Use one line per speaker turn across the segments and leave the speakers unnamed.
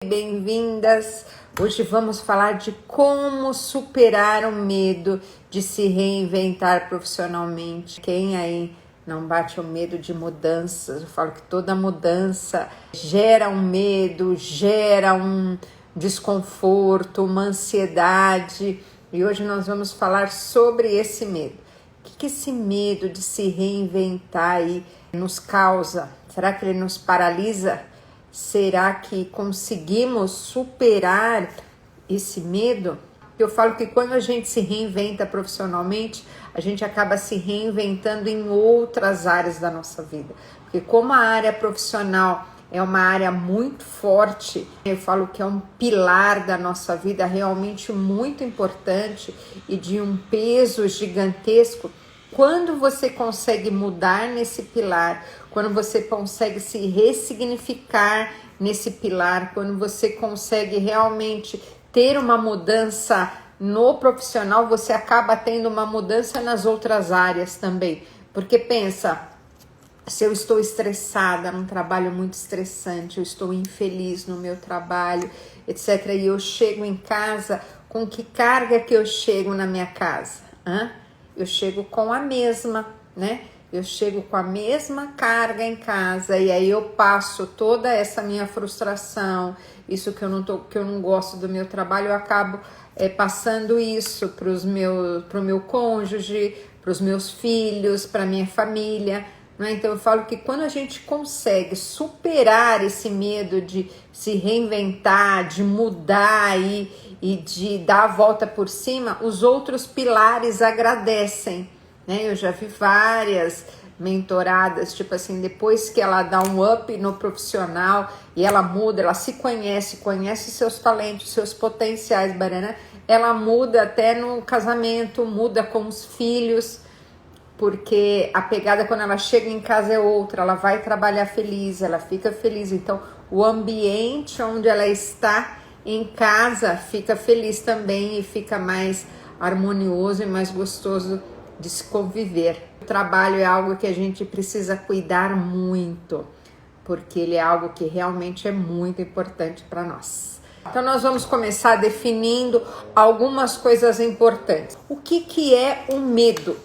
Bem-vindas! Hoje vamos falar de como superar o medo de se reinventar profissionalmente. Quem aí não bate o medo de mudanças? Eu falo que toda mudança gera um medo, gera um desconforto, uma ansiedade. E hoje nós vamos falar sobre esse medo. O que esse medo de se reinventar aí nos causa? Será que ele nos paralisa? Será que conseguimos superar esse medo? Eu falo que quando a gente se reinventa profissionalmente, a gente acaba se reinventando em outras áreas da nossa vida. Porque como a área profissional é uma área muito forte, eu falo que é um pilar da nossa vida realmente muito importante e de um peso gigantesco. Quando você consegue mudar nesse pilar, quando você consegue se ressignificar nesse pilar, quando você consegue realmente ter uma mudança no profissional, você acaba tendo uma mudança nas outras áreas também. Porque pensa, se eu estou estressada num trabalho muito estressante, eu estou infeliz no meu trabalho, etc. E eu chego em casa, com que carga que eu chego na minha casa? Eu chego com a mesma, né? Eu chego com a mesma carga em casa e aí eu passo toda essa minha frustração, isso que eu não gosto do meu trabalho, eu acabo passando isso pro meu cônjuge, para os meus filhos, para minha família, né? Então eu falo que quando a gente consegue superar esse medo de se reinventar, de mudar e de dar a volta por cima, os outros pilares agradecem, né? Eu já vi várias mentoradas, tipo assim, depois que ela dá um up no profissional e ela muda, ela se conhece seus talentos, seus potenciais, barana, ela muda até no casamento, muda com os filhos, porque a pegada quando ela chega em casa é outra, ela vai trabalhar feliz, ela fica feliz, então o ambiente onde ela está em casa fica feliz também e fica mais harmonioso e mais gostoso de se conviver. O trabalho é algo que a gente precisa cuidar muito, porque ele é algo que realmente é muito importante para nós. Então nós vamos começar definindo algumas coisas importantes. O que é o medo?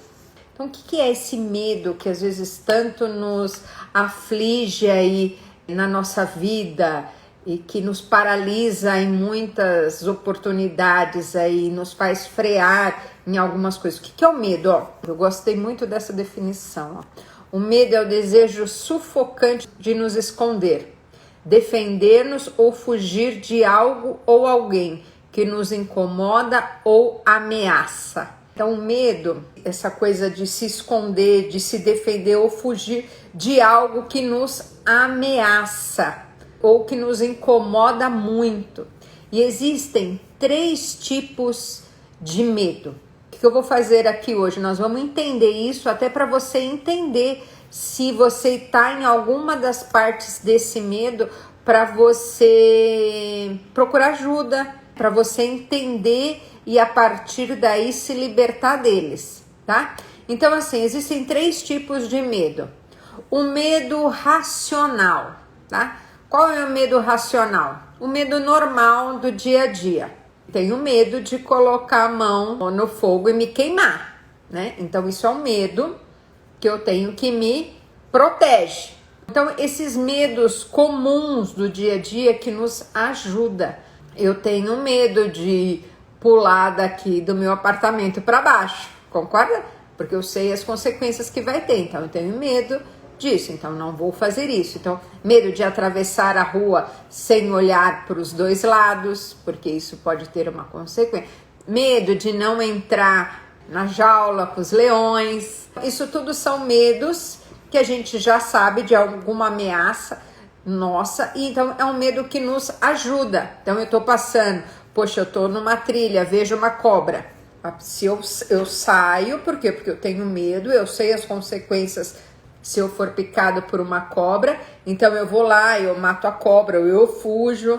Então o que é esse medo que às vezes tanto nos aflige aí na nossa vida e que nos paralisa em muitas oportunidades aí, nos faz frear em algumas coisas? O que é o medo? Eu gostei muito dessa definição. O medo é o desejo sufocante de nos esconder, defender-nos ou fugir de algo ou alguém que nos incomoda ou ameaça. Então o medo, essa coisa de se esconder, de se defender ou fugir de algo que nos ameaça ou que nos incomoda muito. E existem 3 tipos de medo. O que eu vou fazer aqui hoje? Nós vamos entender isso até para você entender se você está em alguma das partes desse medo, para você procurar ajuda, para você entender e a partir daí se libertar deles, tá? Então assim, existem 3 tipos de medo. O medo racional, tá? Qual é o medo racional? O medo normal do dia a dia. Tenho medo de colocar a mão no fogo e me queimar, né? Então isso é um medo que eu tenho que me protege. Então esses medos comuns do dia a dia que nos ajuda. Eu tenho medo de pular daqui do meu apartamento para baixo, concorda? Porque eu sei as consequências que vai ter, então eu tenho medo disso, então não vou fazer isso. Então, medo de atravessar a rua sem olhar para os 2 lados, porque isso pode ter uma consequência. Medo de não entrar na jaula com os leões. Isso tudo são medos que a gente já sabe de alguma ameaça nossa, e então é um medo que nos ajuda. Então eu tô passando, poxa, eu tô numa trilha, vejo uma cobra. Se eu saio, por quê? Porque eu tenho medo, eu sei as consequências se eu for picado por uma cobra, então eu vou lá, eu mato a cobra, ou eu fujo,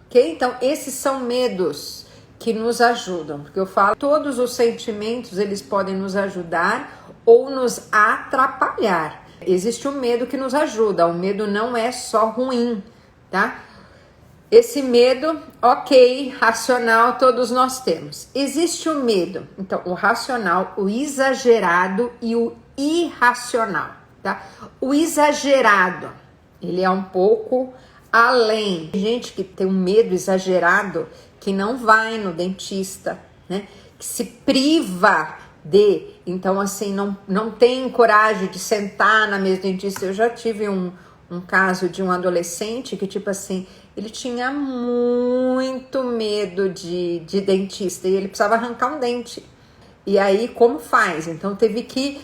ok? Então esses são medos que nos ajudam, porque eu falo, todos os sentimentos, eles podem nos ajudar ou nos atrapalhar. Existe um medo que nos ajuda, o medo não é só ruim, tá? Esse medo, ok, racional, todos nós temos. Existe o medo, então o racional, o exagerado e o irracional, tá? O exagerado, ele é um pouco além. Tem gente que tem um medo exagerado, que não vai no dentista, né? Que se priva de, então assim, não tem coragem de sentar na mesa do dentista. Eu já tive um caso de um adolescente que, tipo assim, ele tinha muito medo de dentista e ele precisava arrancar um dente. E aí, como faz? Então teve que,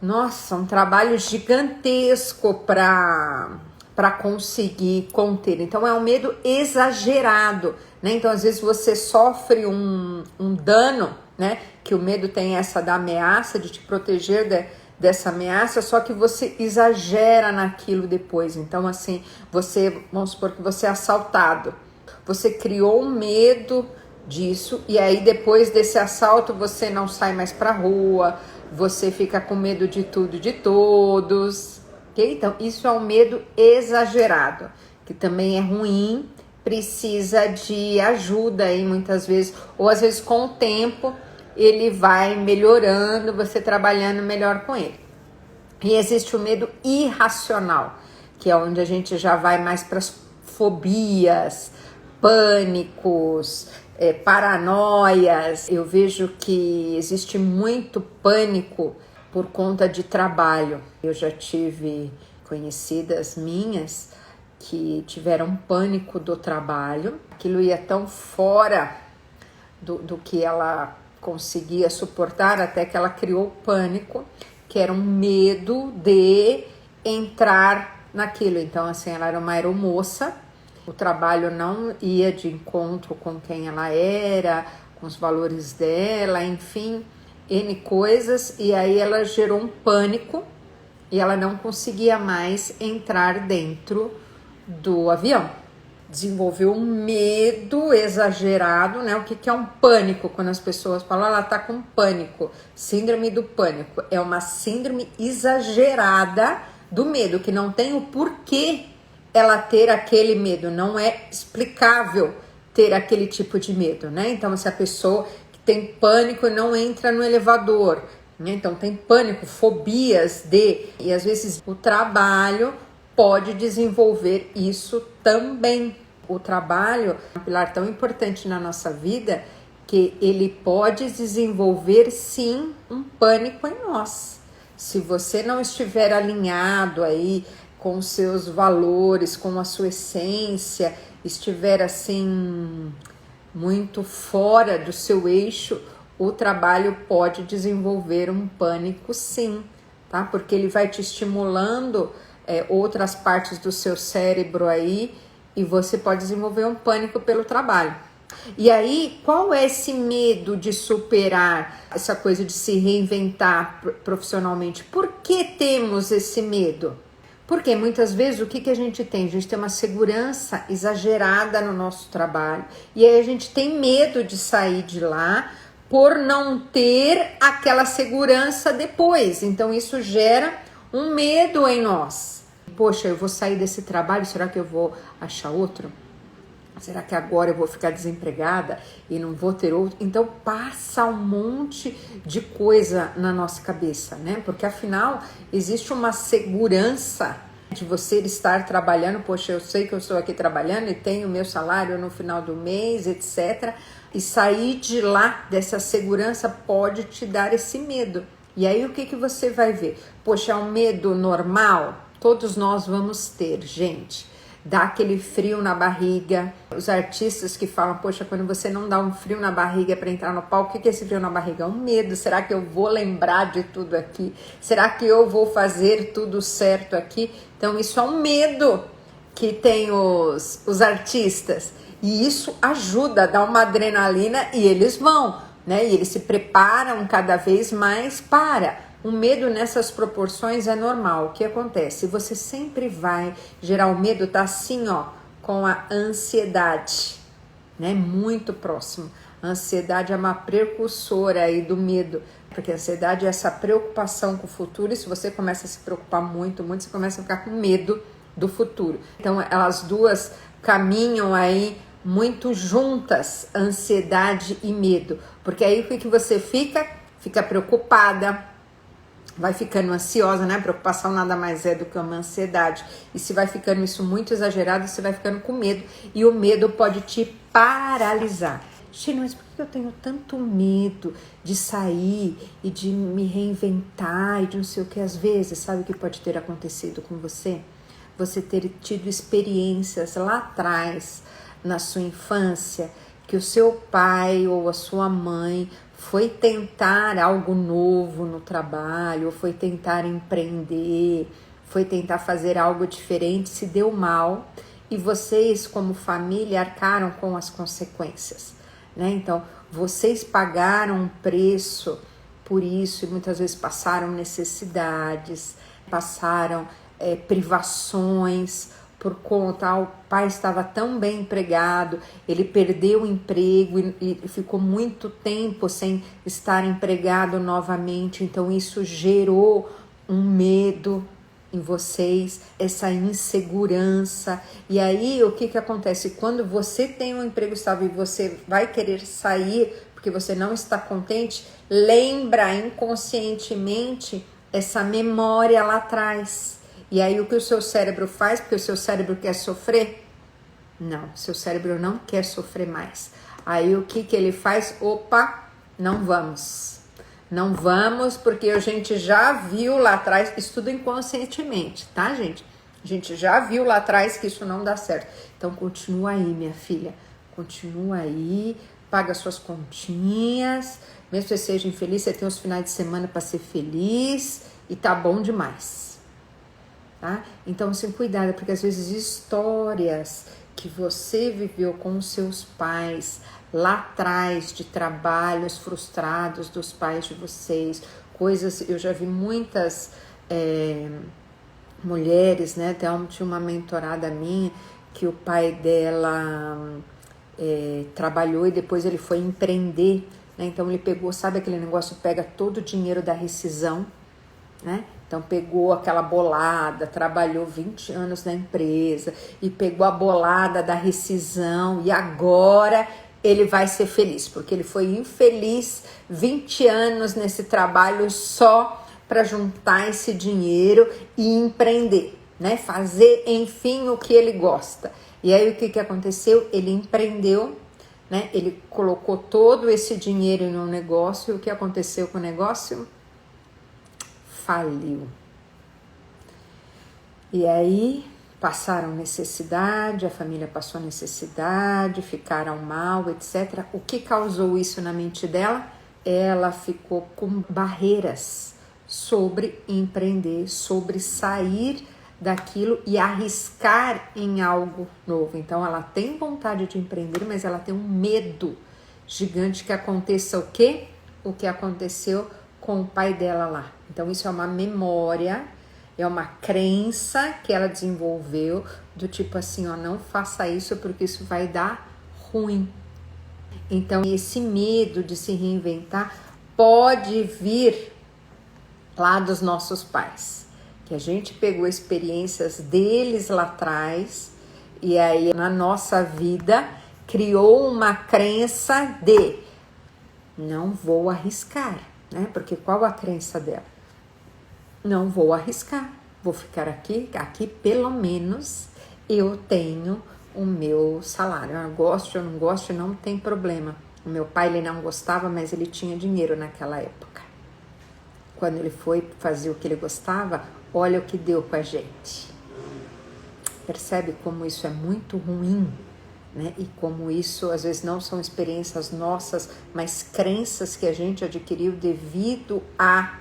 nossa, um trabalho gigantesco para conseguir conter. Então é um medo exagerado, né? Então às vezes você sofre um dano, né? Que o medo tem essa da ameaça, de te proteger dessa ameaça, só que você exagera naquilo depois. Então assim, vamos supor que você é assaltado, você criou um medo disso, e aí depois desse assalto você não sai mais pra rua, você fica com medo de tudo e de todos, ok? Então isso é um medo exagerado, que também é ruim, precisa de ajuda aí muitas vezes, ou às vezes com o tempo ele vai melhorando, você trabalhando melhor com ele. E existe o medo irracional, que é onde a gente já vai mais para as fobias, pânicos, paranoias. Eu vejo que existe muito pânico por conta de trabalho. Eu já tive conhecidas minhas que tiveram pânico do trabalho, aquilo ia tão fora do que ela conseguia suportar, até que ela criou pânico, que era um medo de entrar naquilo. Então assim, ela era uma aeromoça, o trabalho não ia de encontro com quem ela era, com os valores dela, enfim, N coisas, e aí ela gerou um pânico e ela não conseguia mais entrar dentro do avião. Desenvolveu um medo exagerado, né? O que é um pânico? Quando as pessoas falam, ela tá com pânico, síndrome do pânico, é uma síndrome exagerada do medo, que não tem o porquê ela ter aquele medo, não é explicável ter aquele tipo de medo, né? Então, se a pessoa que tem pânico não entra no elevador, né? Então tem pânico, fobias e às vezes o trabalho pode desenvolver isso também. O trabalho é um pilar tão importante na nossa vida que ele pode desenvolver sim um pânico em nós. Se você não estiver alinhado aí com os seus valores, com a sua essência, estiver assim muito fora do seu eixo, o trabalho pode desenvolver um pânico sim, tá? Porque ele vai te estimulando outras partes do seu cérebro aí, e você pode desenvolver um pânico pelo trabalho. E aí, qual é esse medo de superar essa coisa de se reinventar profissionalmente? Por que temos esse medo? Porque muitas vezes o que a gente tem? A gente tem uma segurança exagerada no nosso trabalho, e aí a gente tem medo de sair de lá por não ter aquela segurança depois. Então isso gera um medo em nós. Poxa, eu vou sair desse trabalho, será que eu vou achar outro? Será que agora eu vou ficar desempregada e não vou ter outro? Então passa um monte de coisa na nossa cabeça, né? Porque afinal existe uma segurança de você estar trabalhando. Poxa, eu sei que eu estou aqui trabalhando e tenho o meu salário no final do mês, etc. E sair de lá dessa segurança pode te dar esse medo. E aí o que você vai ver? Poxa, é um medo normal? Todos nós vamos ter, gente. Dá aquele frio na barriga. Os artistas que falam, poxa, quando você não dá um frio na barriga para entrar no palco, o que é esse frio na barriga? É um medo. Será que eu vou lembrar de tudo aqui? Será que eu vou fazer tudo certo aqui? Então isso é um medo que tem os artistas. E isso ajuda, dá uma adrenalina e eles vão, né? E eles se preparam cada vez mais para... O medo nessas proporções é normal. O que acontece? Você sempre vai gerar o medo, tá assim, ó, com a ansiedade, né? Muito próximo. A ansiedade é uma precursora aí do medo, porque a ansiedade é essa preocupação com o futuro, e se você começa a se preocupar muito, você começa a ficar com medo do futuro. Então, elas duas caminham aí muito juntas, ansiedade e medo. Porque aí o que você fica? Fica preocupada, vai ficando ansiosa, né? Preocupação nada mais é do que uma ansiedade. E se vai ficando isso muito exagerado, você vai ficando com medo. E o medo pode te paralisar. Gente, mas por que eu tenho tanto medo de sair e de me reinventar e de não sei o que? Às vezes, sabe o que pode ter acontecido com você? Você ter tido experiências lá atrás, na sua infância, que o seu pai ou a sua mãe foi tentar algo novo no trabalho, ou foi tentar empreender, foi tentar fazer algo diferente, se deu mal e vocês, como família, arcaram com as consequências, né? Então, vocês pagaram um preço por isso e muitas vezes passaram necessidades, passaram privações por conta, o pai estava tão bem empregado, ele perdeu o emprego e ficou muito tempo sem estar empregado novamente, então isso gerou um medo em vocês, essa insegurança. E aí o que acontece? Quando você tem um emprego estável e você vai querer sair porque você não está contente, lembra inconscientemente essa memória lá atrás. E aí o que o seu cérebro faz? Porque o seu cérebro quer sofrer? Não, seu cérebro não quer sofrer mais. Aí o que ele faz? Opa, não vamos. Não vamos porque a gente já viu lá atrás, isso tudo inconscientemente, tá, gente? A gente já viu lá atrás que isso não dá certo. Então continua aí, minha filha. Continua aí, paga suas continhas. Mesmo que você seja infeliz, você tem os finais de semana para ser feliz e tá bom demais. Tá? Então, assim, cuidado, porque às vezes histórias que você viveu com os seus pais lá atrás, de trabalhos frustrados dos pais de vocês, coisas, eu já vi muitas mulheres, né? Tinha uma mentorada minha que o pai dela trabalhou e depois ele foi empreender, né? Então ele pegou, sabe aquele negócio, pega todo o dinheiro da rescisão, né? Então pegou aquela bolada, trabalhou 20 anos na empresa e pegou a bolada da rescisão e agora ele vai ser feliz, porque ele foi infeliz 20 anos nesse trabalho só para juntar esse dinheiro e empreender, né? Fazer, enfim, o que ele gosta. E aí o que aconteceu? Ele empreendeu, né? Ele colocou todo esse dinheiro em um negócio e o que aconteceu com o negócio? Faliu. E aí passaram necessidade, a família passou necessidade, ficaram mal, etc. O que causou isso na mente dela? Ela ficou com barreiras sobre empreender, sobre sair daquilo e arriscar em algo novo. Então ela tem vontade de empreender, mas ela tem um medo gigante que aconteça o quê? O que aconteceu com o pai dela lá. Então isso é uma memória, é uma crença que ela desenvolveu do tipo assim, ó, não faça isso porque isso vai dar ruim. Então esse medo de se reinventar pode vir lá dos nossos pais, que a gente pegou experiências deles lá atrás e aí na nossa vida criou uma crença de não vou arriscar. Né? Porque qual a crença dela? Não vou arriscar, vou ficar aqui pelo menos eu tenho o meu salário. Eu gosto, eu não gosto, não tem problema. O meu pai, ele não gostava, mas ele tinha dinheiro naquela época. Quando ele foi fazer o que ele gostava, olha o que deu com a gente. Percebe como isso é muito ruim? Né? E como isso às vezes não são experiências nossas, mas crenças que a gente adquiriu devido à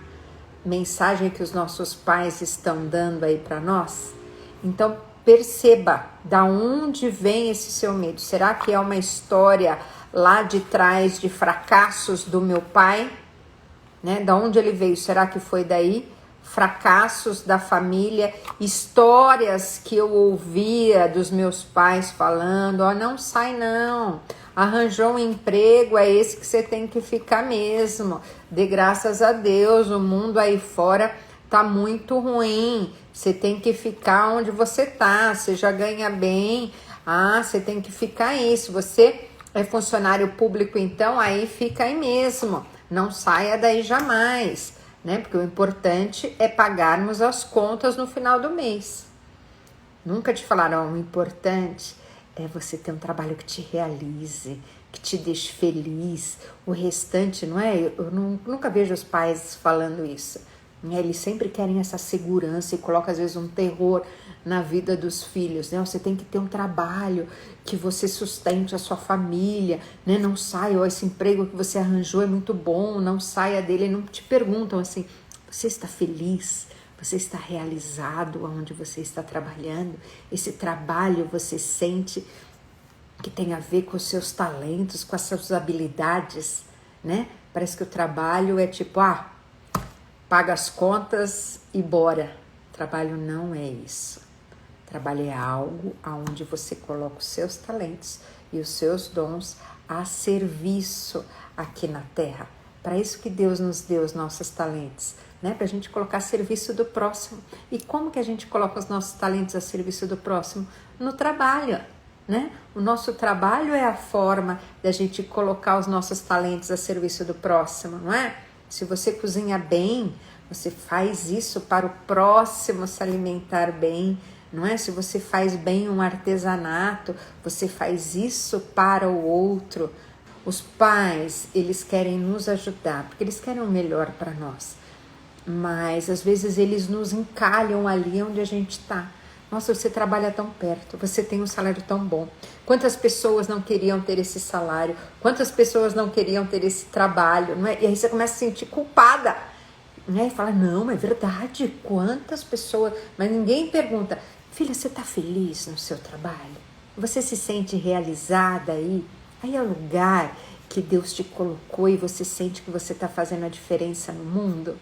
mensagem que os nossos pais estão dando aí para nós. Então perceba da onde vem esse seu medo. Será que é uma história lá de trás de fracassos do meu pai? Né? Da onde ele veio? Será que foi daí? Fracassos da família, histórias que eu ouvia dos meus pais falando, ó, não sai não, arranjou um emprego, é esse que você tem que ficar mesmo, dê graças a Deus, o mundo aí fora tá muito ruim, você tem que ficar onde você tá, você já ganha bem, Ah, você tem que ficar aí. Se você é funcionário público, então aí fica aí mesmo. Não saia daí jamais, né? Porque o importante é pagarmos as contas no final do mês. Nunca te falaram, o importante é você ter um trabalho que te realize, que te deixe feliz. O restante, não é? Eu nunca vejo os pais falando isso. Né? Eles sempre querem essa segurança e colocam às vezes um terror na vida dos filhos, né? Você tem que ter um trabalho que você sustente a sua família, né? Não saia, ó, esse emprego que você arranjou é muito bom, não saia dele. Não te perguntam assim, você está feliz? Você está realizado onde você está trabalhando? Esse trabalho você sente que tem a ver com os seus talentos, com as suas habilidades, né? Parece que o trabalho é tipo, paga as contas e bora. Trabalho não é isso. Trabalho é algo onde você coloca os seus talentos e os seus dons a serviço aqui na Terra. Para isso que Deus nos deu os nossos talentos, né? Para a gente colocar a serviço do próximo. E como que a gente coloca os nossos talentos a serviço do próximo? No trabalho, né? O nosso trabalho é a forma da gente colocar os nossos talentos a serviço do próximo, não é? Se você cozinha bem, você faz isso para o próximo se alimentar bem, não é? Se você faz bem um artesanato, você faz isso para o outro. Os pais, eles querem nos ajudar, porque eles querem o melhor para nós. Mas, às vezes, eles nos encalham ali onde a gente está. Nossa, você trabalha tão perto, você tem um salário tão bom. Quantas pessoas não queriam ter esse salário? Quantas pessoas não queriam ter esse trabalho? Não é? E aí você começa a se sentir culpada. Né? E fala, não, é verdade, quantas pessoas... Mas ninguém pergunta, filha, você está feliz no seu trabalho? Você se sente realizada aí? Aí é o lugar que Deus te colocou e você sente que você está fazendo a diferença no mundo,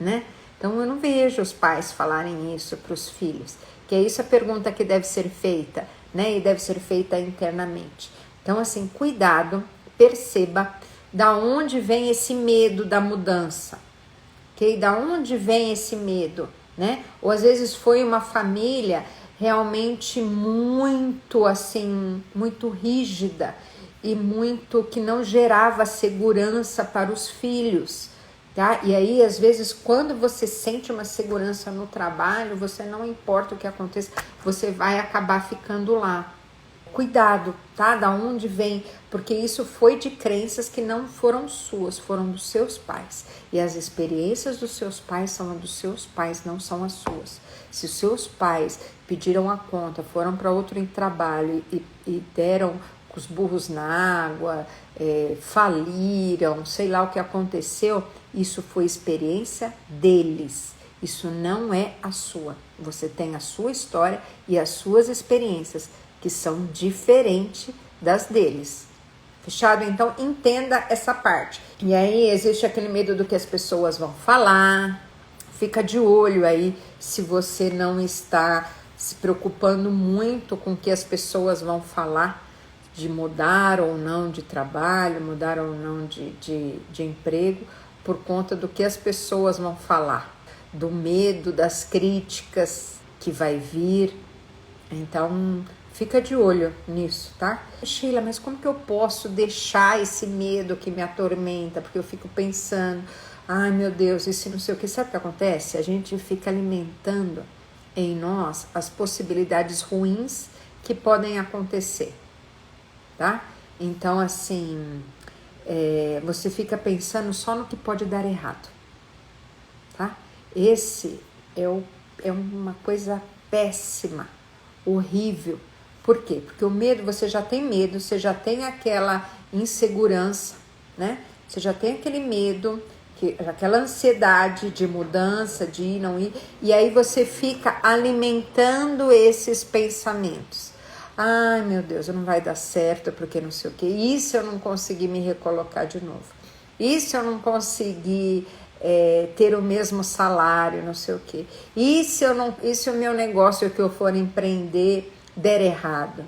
né? Então eu não vejo os pais falarem isso para os filhos, que é isso a pergunta que deve ser feita, né? E deve ser feita internamente. Então assim, cuidado, perceba da onde vem esse medo da mudança. Okay? Da onde vem esse medo, né? Ou às vezes foi uma família realmente muito assim, muito rígida e muito que não gerava segurança para os filhos, tá? E aí às vezes quando você sente uma segurança no trabalho, você não importa o que aconteça, você vai acabar ficando lá. Cuidado, tá? Da onde vem, porque isso foi de crenças que não foram suas, foram dos seus pais. E as experiências dos seus pais são as dos seus pais, não são as suas. Se os seus pais pediram a conta, foram para outro trabalho e deram os burros na água, faliram, sei lá o que aconteceu, isso foi experiência deles. Isso não é a sua. Você tem a sua história e as suas experiências, que são diferentes das deles. Fechado? Então, entenda essa parte. E aí, existe aquele medo do que as pessoas vão falar. Fica de olho aí se você não está se preocupando muito com o que as pessoas vão falar, de mudar ou não de trabalho, mudar ou não de emprego, por conta do que as pessoas vão falar, do medo, das críticas que vai vir. Então, fica de olho nisso, tá? Sheila, mas como que eu posso deixar esse medo que me atormenta? Porque eu fico pensando, ai meu Deus, isso não sei o que. Sabe o que acontece? A gente fica alimentando em nós as possibilidades ruins que podem acontecer, tá? Então, assim, você fica pensando só no que pode dar errado, tá? Esse é uma coisa péssima, horrível. Por quê? Porque o medo, você já tem medo, você já tem aquela insegurança, né? Você já tem aquele medo, aquela ansiedade de mudança, de ir, não ir, e aí você fica alimentando esses pensamentos. Ai, meu Deus, não vai dar certo porque não sei o quê. E se eu não conseguir me recolocar de novo? E se eu não conseguir ter o mesmo salário, não sei o quê? E se o meu negócio que eu for empreender der errado?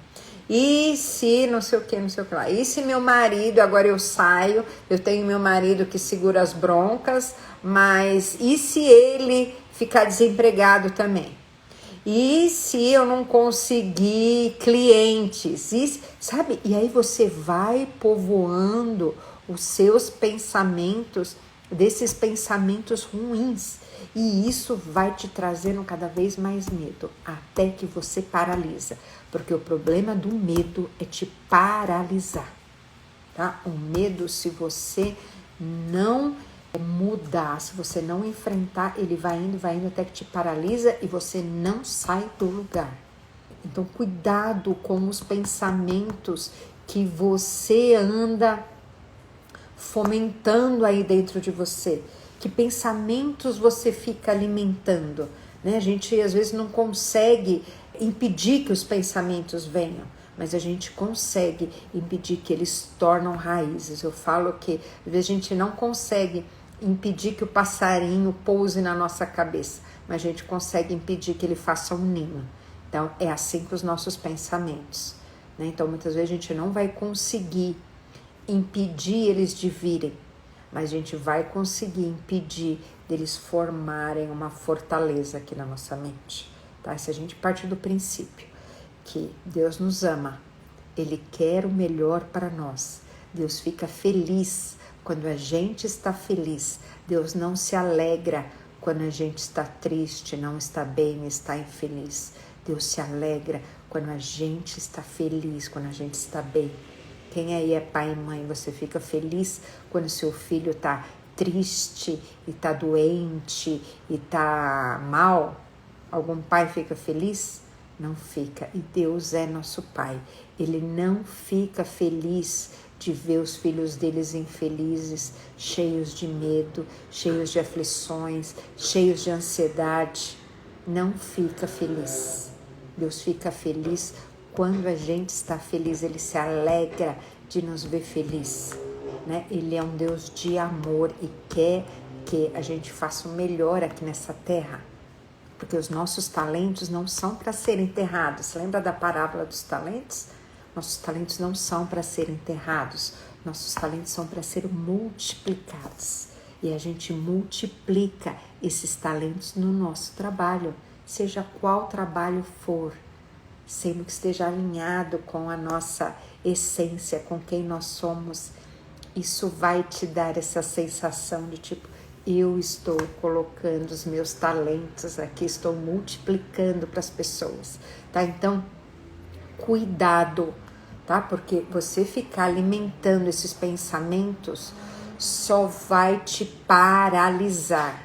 E se não sei o que, não sei o que lá? E se meu marido, agora eu saio, eu tenho meu marido que segura as broncas, mas e se ele ficar desempregado também? E se eu não conseguir clientes? E, sabe? E aí você vai povoando os seus pensamentos desses pensamentos ruins. E isso vai te trazendo cada vez mais medo, até que você paralisa. Porque o problema do medo é te paralisar, tá? O medo, se você não mudar, se você não enfrentar, ele vai indo até que te paralisa e você não sai do lugar. Então, cuidado com os pensamentos que você anda fomentando aí dentro de você. Que pensamentos você fica alimentando, né? A gente às vezes não consegue impedir que os pensamentos venham, mas a gente consegue impedir que eles tornam raízes. Eu falo que às vezes a gente não consegue impedir que o passarinho pouse na nossa cabeça, mas a gente consegue impedir que ele faça um ninho. Então é assim com os nossos pensamentos, né? Então muitas vezes a gente não vai conseguir impedir eles de virem, mas a gente vai conseguir impedir deles formarem uma fortaleza aqui na nossa mente, tá? Se a gente parte do princípio que Deus nos ama, Ele quer o melhor para nós, Deus fica feliz quando a gente está feliz, Deus não se alegra quando a gente está triste, não está bem, está infeliz, Deus se alegra quando a gente está feliz, quando a gente está bem. Quem aí é pai e mãe, você fica feliz quando seu filho está triste e está doente e está mal? Algum pai fica feliz? Não fica. E Deus é nosso pai. Ele não fica feliz de ver os filhos deles infelizes, cheios de medo, cheios de aflições, cheios de ansiedade. Não fica feliz. Deus fica feliz quando a gente está feliz, Ele se alegra de nos ver feliz, né? Ele é um Deus de amor e quer que a gente faça o melhor aqui nessa terra, porque os nossos talentos não são para serem enterrados. Lembra da parábola dos talentos? Nossos talentos não são para serem enterrados, nossos talentos são para serem multiplicados. E a gente multiplica esses talentos no nosso trabalho, seja qual trabalho for, sendo que esteja alinhado com a nossa essência, com quem nós somos. Isso vai te dar essa sensação de tipo, eu estou colocando os meus talentos aqui, estou multiplicando para as pessoas, tá? Então, cuidado, tá? Porque você ficar alimentando esses pensamentos só vai te paralisar,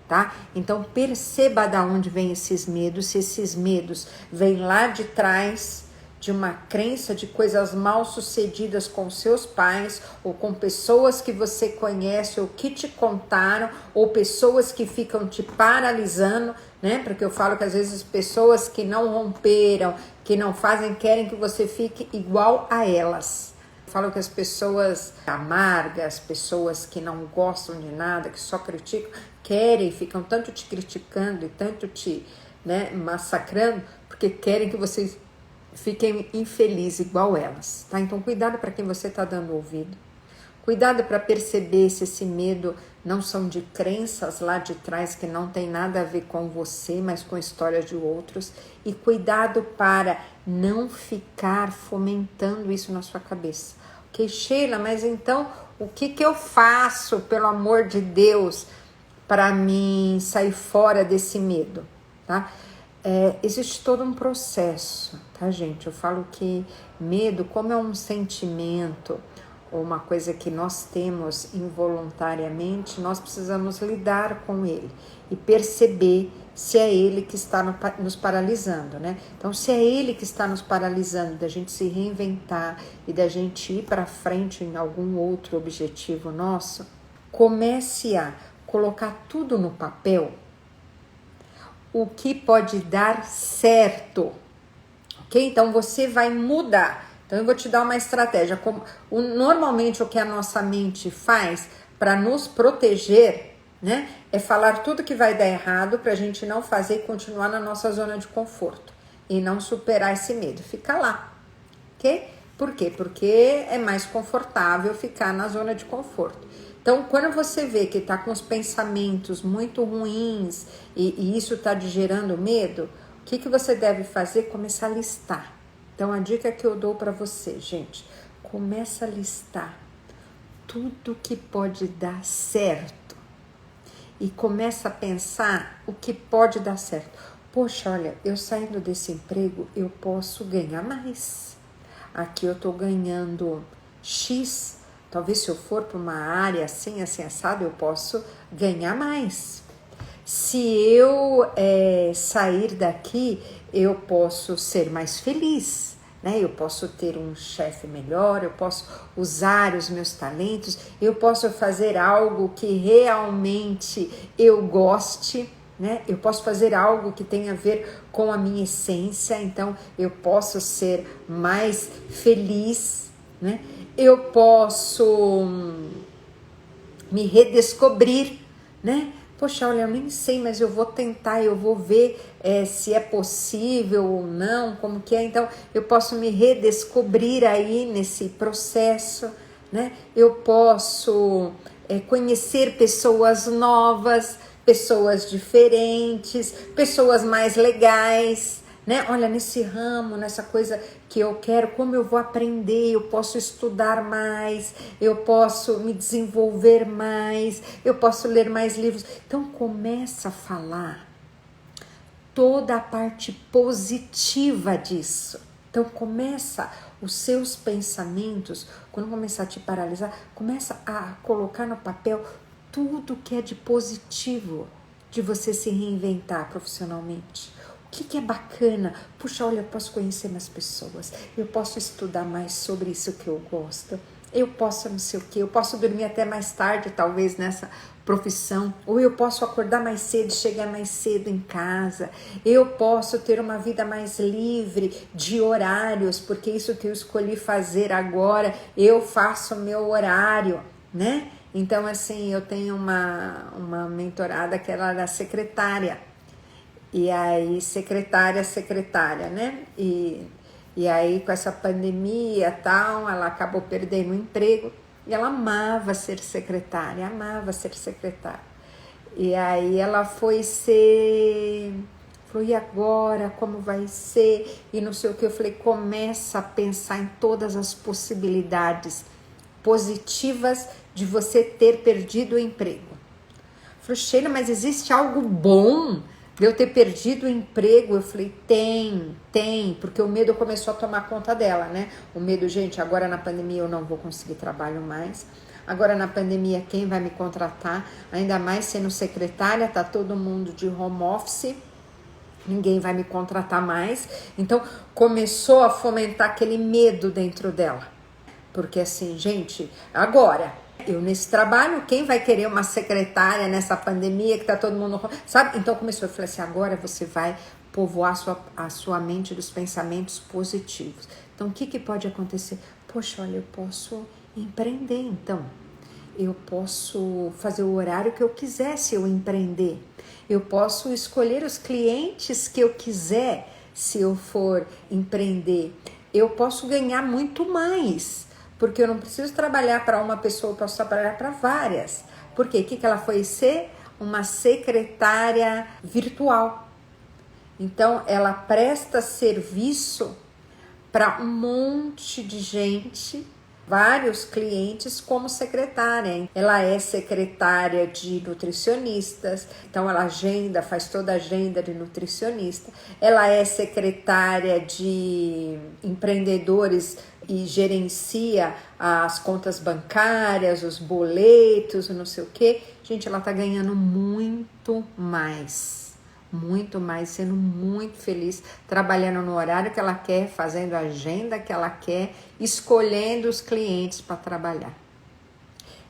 tá? Então perceba de onde vem esses medos, se esses medos vêm lá de trás de uma crença de coisas mal sucedidas com seus pais ou com pessoas que você conhece ou que te contaram ou pessoas que ficam te paralisando, né? Porque eu falo que às vezes pessoas que não romperam, que não fazem, querem que você fique igual a elas. Eu falo que as pessoas amargas, pessoas que não gostam de nada, que só criticam, querem, ficam tanto te criticando e tanto te, né, massacrando, porque querem que vocês fiquem infelizes igual elas, tá? Então cuidado para quem você está dando ouvido. Cuidado para perceber se esse medo não são de crenças lá de trás que não tem nada a ver com você, mas com a história de outros. E cuidado para não ficar fomentando isso na sua cabeça. Ok, Sheila, mas então o que eu faço, pelo amor de Deus, para mim sair fora desse medo, tá? Existe todo um processo, tá, gente? Eu falo que medo, como é um sentimento ou uma coisa que nós temos involuntariamente, nós precisamos lidar com ele e perceber se é ele que está nos paralisando, né? Então, se é ele que está nos paralisando, da gente se reinventar e da gente ir para frente em algum outro objetivo nosso, comece a colocar tudo no papel, o que pode dar certo, ok? Então você vai mudar. Então eu vou te dar uma estratégia. Normalmente o que a nossa mente faz para nos proteger, né, é falar tudo que vai dar errado para a gente não fazer e continuar na nossa zona de conforto e não superar esse medo. Fica lá, ok? Por quê? Porque é mais confortável ficar na zona de conforto. Então, quando você vê que está com os pensamentos muito ruins e isso está te gerando medo, O que você deve fazer? Começar a listar. Então, a dica que eu dou para você, gente, começa a listar tudo que pode dar certo e começa a pensar o que pode dar certo. Poxa, olha, eu saindo desse emprego, eu posso ganhar mais. Aqui eu tô ganhando X, talvez se eu for para uma área assim, assado, eu posso ganhar mais. Se eu sair daqui, eu posso ser mais feliz, né? Eu posso ter um chefe melhor, eu posso usar os meus talentos, eu posso fazer algo que realmente eu goste, né? Eu posso fazer algo que tenha a ver com a minha essência, então eu posso ser mais feliz, né? Eu posso me redescobrir, né? Poxa, olha, eu nem sei, mas eu vou tentar, eu vou ver se é possível ou não, como que é. Então, eu posso me redescobrir aí nesse processo, né? Eu posso conhecer pessoas novas, pessoas diferentes, pessoas mais legais, né? Olha, nesse ramo, nessa coisa que eu quero, como eu vou aprender, eu posso estudar mais, eu posso me desenvolver mais, eu posso ler mais livros. Então começa a falar toda a parte positiva disso. Então começa os seus pensamentos, quando começar a te paralisar, começa a colocar no papel tudo que é de positivo de você se reinventar profissionalmente. O que é bacana? Puxa, olha, eu posso conhecer mais pessoas, eu posso estudar mais sobre isso que eu gosto, eu posso não sei o que, eu posso dormir até mais tarde, talvez nessa profissão, ou eu posso acordar mais cedo, chegar mais cedo em casa, eu posso ter uma vida mais livre de horários, porque isso que eu escolhi fazer agora, eu faço o meu horário, né? Então, assim, eu tenho uma mentorada que ela era secretária, e aí secretária, né? E aí com essa pandemia e tal, ela acabou perdendo o emprego e ela amava ser secretária. E aí ela falou, e agora, como vai ser? E não sei o que, eu falei, começa a pensar em todas as possibilidades positivas de você ter perdido o emprego. Falei, Sheila, mas existe algo bom de eu ter perdido o emprego? Eu falei, tem, porque o medo começou a tomar conta dela, né? O medo, gente, agora na pandemia eu não vou conseguir trabalho mais. Agora na pandemia quem vai me contratar? Ainda mais sendo secretária, tá todo mundo de home office, ninguém vai me contratar mais. Então começou a fomentar aquele medo dentro dela. Porque assim, gente, agora eu nesse trabalho, quem vai querer uma secretária nessa pandemia que tá todo mundo, sabe? Então começou, eu falei assim, agora você vai povoar a sua mente dos pensamentos positivos. Então o que pode acontecer? Poxa, olha, eu posso empreender então. Eu posso fazer o horário que eu quiser se eu empreender. Eu posso escolher os clientes que eu quiser se eu for empreender. Eu posso ganhar muito mais, porque eu não preciso trabalhar para uma pessoa, eu posso trabalhar para várias. Por quê? O que ela foi ser? Uma secretária virtual. Então, ela presta serviço para um monte de gente, vários clientes como secretária. Ela é secretária de nutricionistas, então ela faz toda a agenda de nutricionista. Ela é secretária de empreendedores e gerencia as contas bancárias, os boletos, não sei o que. Gente, ela tá ganhando muito mais, sendo muito feliz, trabalhando no horário que ela quer, fazendo a agenda que ela quer, escolhendo os clientes para trabalhar.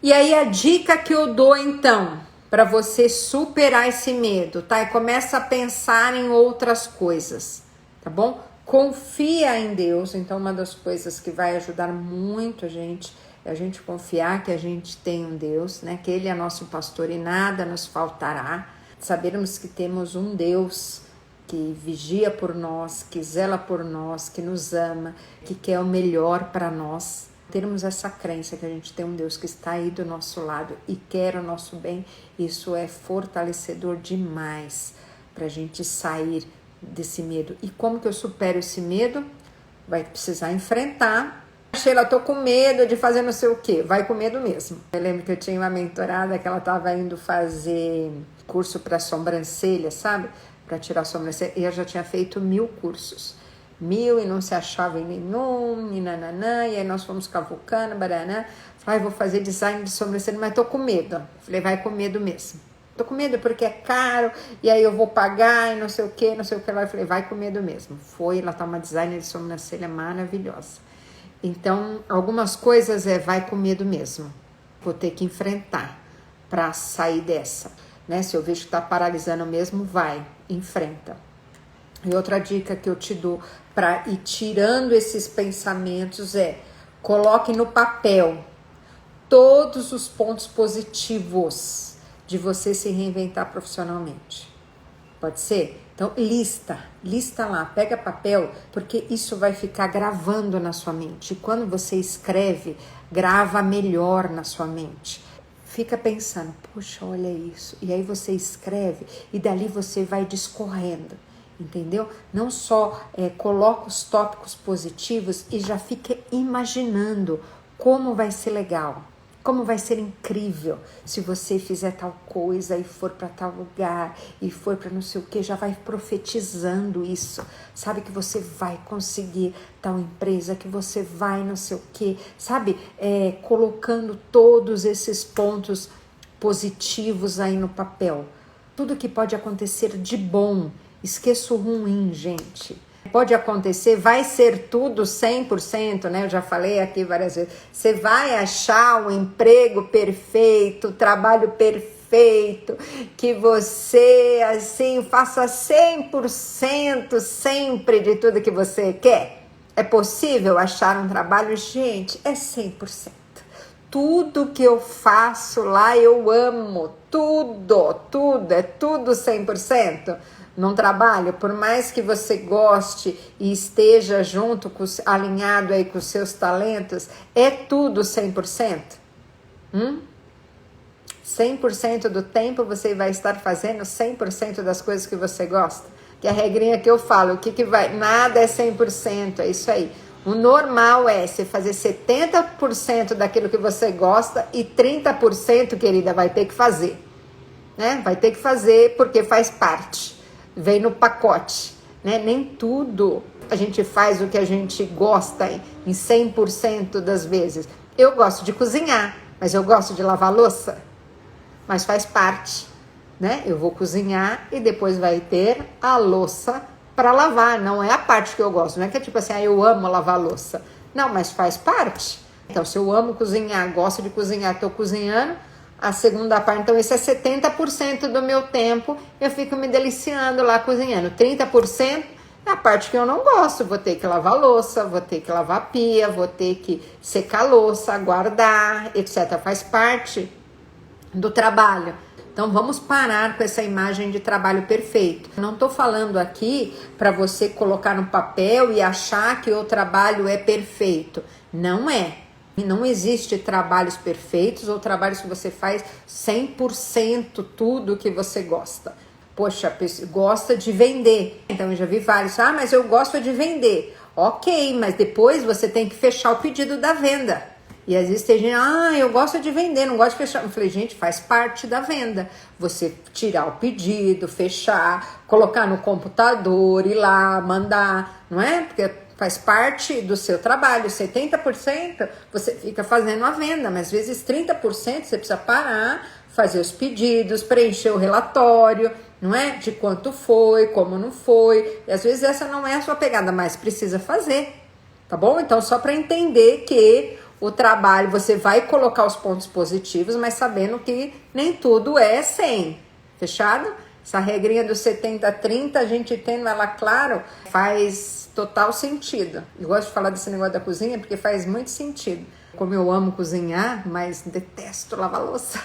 E aí a dica que eu dou então, para você superar esse medo, tá? E começa a pensar em outras coisas, tá bom? Confia em Deus. Então uma das coisas que vai ajudar muito a gente é a gente confiar que a gente tem um Deus, né? Que Ele é nosso pastor e nada nos faltará. Sabermos que temos um Deus que vigia por nós, que zela por nós, que nos ama, que quer o melhor para nós. Termos essa crença que a gente tem um Deus que está aí do nosso lado e quer o nosso bem, isso é fortalecedor demais para a gente sair desse medo. E como que eu supero esse medo? Vai precisar enfrentar. Sheila, tô com medo de fazer não sei o quê. Vai com medo mesmo. Eu lembro que eu tinha uma mentorada que ela estava indo fazer curso para sobrancelha, sabe? Para tirar a sobrancelha. E eu já tinha feito 1000 cursos. 1000 e não se achava em nenhum, e nananã. E aí nós fomos cavucando, baraná. Falei, vou fazer design de sobrancelha, mas tô com medo. Falei, vai com medo mesmo. Tô com medo porque é caro, e aí eu vou pagar, e não sei o que lá. Eu falei, vai com medo mesmo. Foi, ela tá uma designer de sobrancelha maravilhosa. Então, algumas coisas vai com medo mesmo. Vou ter que enfrentar para sair dessa, né? Se eu vejo que tá paralisando mesmo, vai, enfrenta. E outra dica que eu te dou para ir tirando esses pensamentos coloque no papel todos os pontos positivos de você se reinventar profissionalmente. Pode ser? Então, lista lá, pega papel, porque isso vai ficar gravando na sua mente. E quando você escreve, grava melhor na sua mente. Fica pensando, puxa, olha isso. E aí você escreve e dali você vai discorrendo, entendeu? Não só coloca os tópicos positivos e já fica imaginando como vai ser legal. Como vai ser incrível se você fizer tal coisa e for para tal lugar e for para não sei o que, já vai profetizando isso. Sabe que você vai conseguir tal empresa, que você vai não sei o que, sabe? Colocando todos esses pontos positivos aí no papel. Tudo que pode acontecer de bom, esqueça o ruim, gente. Pode acontecer, vai ser tudo 100%, né? Eu já falei aqui várias vezes. Você vai achar o emprego perfeito, o trabalho perfeito, que você, assim, faça 100% sempre de tudo que você quer. É possível achar um trabalho? Gente, é 100%. Tudo que eu faço lá eu amo, é tudo 100%. Num trabalho, por mais que você goste e esteja junto, alinhado aí com os seus talentos, é tudo 100%? 100% do tempo você vai estar fazendo 100% das coisas que você gosta? Que é a regrinha que eu falo, nada é 100%, é isso aí. O normal é você fazer 70% daquilo que você gosta e 30%, querida, vai ter que fazer, né? Vai ter que fazer porque faz parte. Vem no pacote, né? Nem tudo a gente faz o que a gente gosta em 100% das vezes. Eu gosto de cozinhar, mas eu gosto de lavar louça, mas faz parte, né? Eu vou cozinhar e depois vai ter a louça para lavar, não é a parte que eu gosto, não é que é tipo assim, eu amo lavar louça. Não, mas faz parte. Então, se eu amo cozinhar, gosto de cozinhar, tô cozinhando, a segunda parte, então esse é 70% do meu tempo, eu fico me deliciando lá cozinhando. 30% é a parte que eu não gosto, vou ter que lavar louça, vou ter que lavar pia, vou ter que secar louça, guardar, etc. Faz parte do trabalho. Então vamos parar com essa imagem de trabalho perfeito. Não estou falando aqui para você colocar no papel e achar que o trabalho é perfeito. Não é. Não existe trabalhos perfeitos ou trabalhos que você faz 100% tudo que você gosta. Poxa, gosta de vender. Então eu já vi vários, mas eu gosto de vender. Ok, mas depois você tem que fechar o pedido da venda. E às vezes tem gente, eu gosto de vender, não gosto de fechar. Eu falei, gente, faz parte da venda. Você tirar o pedido, fechar, colocar no computador, ir lá, mandar, não é? Porque faz parte do seu trabalho. 70% você fica fazendo a venda, mas às vezes 30% você precisa parar, fazer os pedidos, preencher o relatório, não é? De quanto foi, como não foi. E às vezes essa não é a sua pegada, mas precisa fazer, tá bom? Então só para entender que o trabalho, você vai colocar os pontos positivos, mas sabendo que nem tudo é 100. Fechado? Essa regrinha do 70-30, a gente tendo ela claro, faz total sentido. Eu gosto de falar desse negócio da cozinha porque faz muito sentido. Como eu amo cozinhar, mas detesto lavar louça.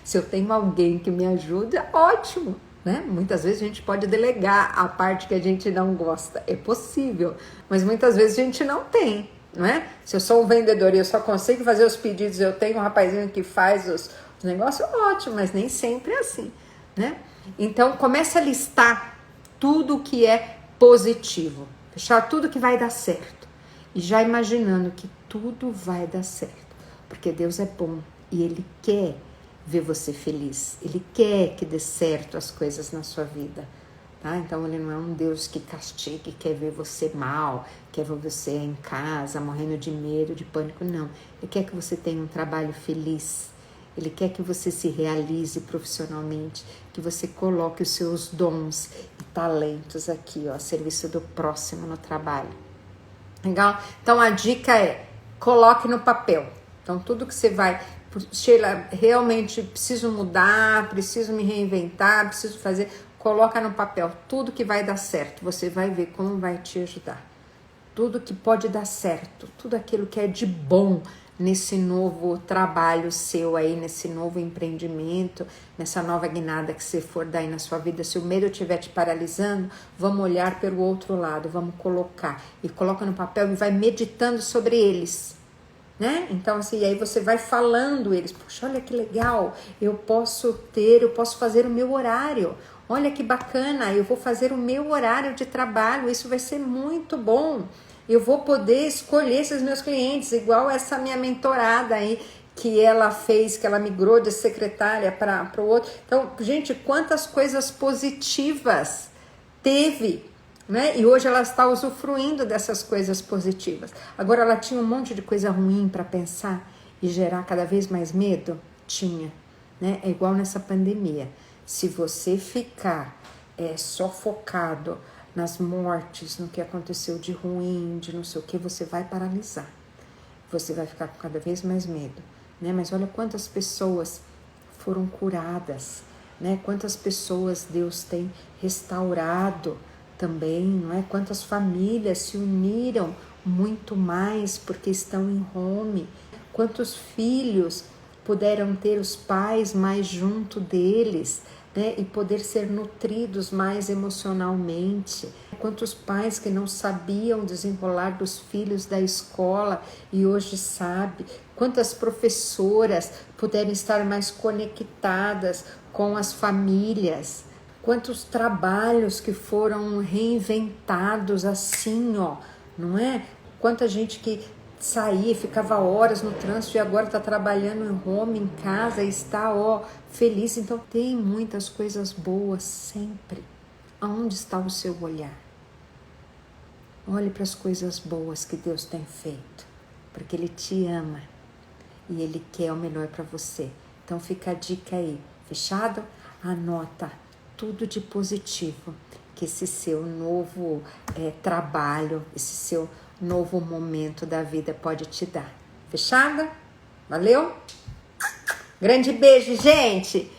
Se eu tenho alguém que me ajuda, ótimo, né? Muitas vezes a gente pode delegar a parte que a gente não gosta. É possível, mas muitas vezes a gente não tem. Não é? Se eu sou um vendedor e eu só consigo fazer os pedidos, eu tenho um rapazinho que faz os negócios, ótimo, mas nem sempre é assim, né? Então comece a listar tudo que é positivo, fechar tudo que vai dar certo e já imaginando que tudo vai dar certo, porque Deus é bom e Ele quer ver você feliz, Ele quer que dê certo as coisas na sua vida, tá? Então Ele não é um Deus que castiga, quer ver você mal, quer ver você em casa morrendo de medo, de pânico, não. Ele quer que você tenha um trabalho feliz, Ele quer que você se realize profissionalmente, que você coloque os seus dons e talentos aqui, ó, a serviço do próximo no trabalho. Legal? Então a dica é, coloque no papel. Então tudo que você vai, Sheila, realmente preciso mudar, preciso me reinventar, preciso fazer, coloca no papel tudo que vai dar certo, você vai ver como vai te ajudar. Tudo que pode dar certo, tudo aquilo que é de bom nesse novo trabalho seu aí, nesse novo empreendimento, nessa nova guinada que você for dar aí na sua vida. Se o medo estiver te paralisando, vamos olhar pelo outro lado, vamos colocar. E coloca no papel e vai meditando sobre eles, né? Então assim, aí você vai falando eles, puxa, olha que legal, eu posso fazer o meu horário, olha que bacana, eu vou fazer o meu horário de trabalho, isso vai ser muito bom, eu vou poder escolher esses meus clientes, igual essa minha mentorada aí, que ela fez, que ela migrou de secretária para o outro. Então, gente, quantas coisas positivas teve, né? E hoje ela está usufruindo dessas coisas positivas. Agora ela tinha um monte de coisa ruim para pensar e gerar cada vez mais medo? Tinha, né? É igual nessa pandemia. Se você ficar só focado nas mortes, no que aconteceu de ruim, de não sei o que, você vai paralisar. Você vai ficar com cada vez mais medo, né? Mas olha quantas pessoas foram curadas, né? Quantas pessoas Deus tem restaurado também, não é? Quantas famílias se uniram muito mais porque estão em home. Quantos filhos puderam ter os pais mais junto deles, né? E poder ser nutridos mais emocionalmente. Quantos pais que não sabiam desenrolar dos filhos da escola e hoje sabem. Quantas professoras puderam estar mais conectadas com as famílias. Quantos trabalhos que foram reinventados assim, ó, não é? Quanta gente que saía, ficava horas no trânsito e agora está trabalhando em home, em casa, e está, ó, feliz. Então tem muitas coisas boas sempre. Aonde está o seu olhar? Olhe para as coisas boas que Deus tem feito, porque Ele te ama e Ele quer o melhor para você. Então fica a dica aí, fechado? Anota tudo de positivo que esse seu novo trabalho, esse seu novo momento da vida pode te dar. Fechada? Valeu? Grande beijo, gente!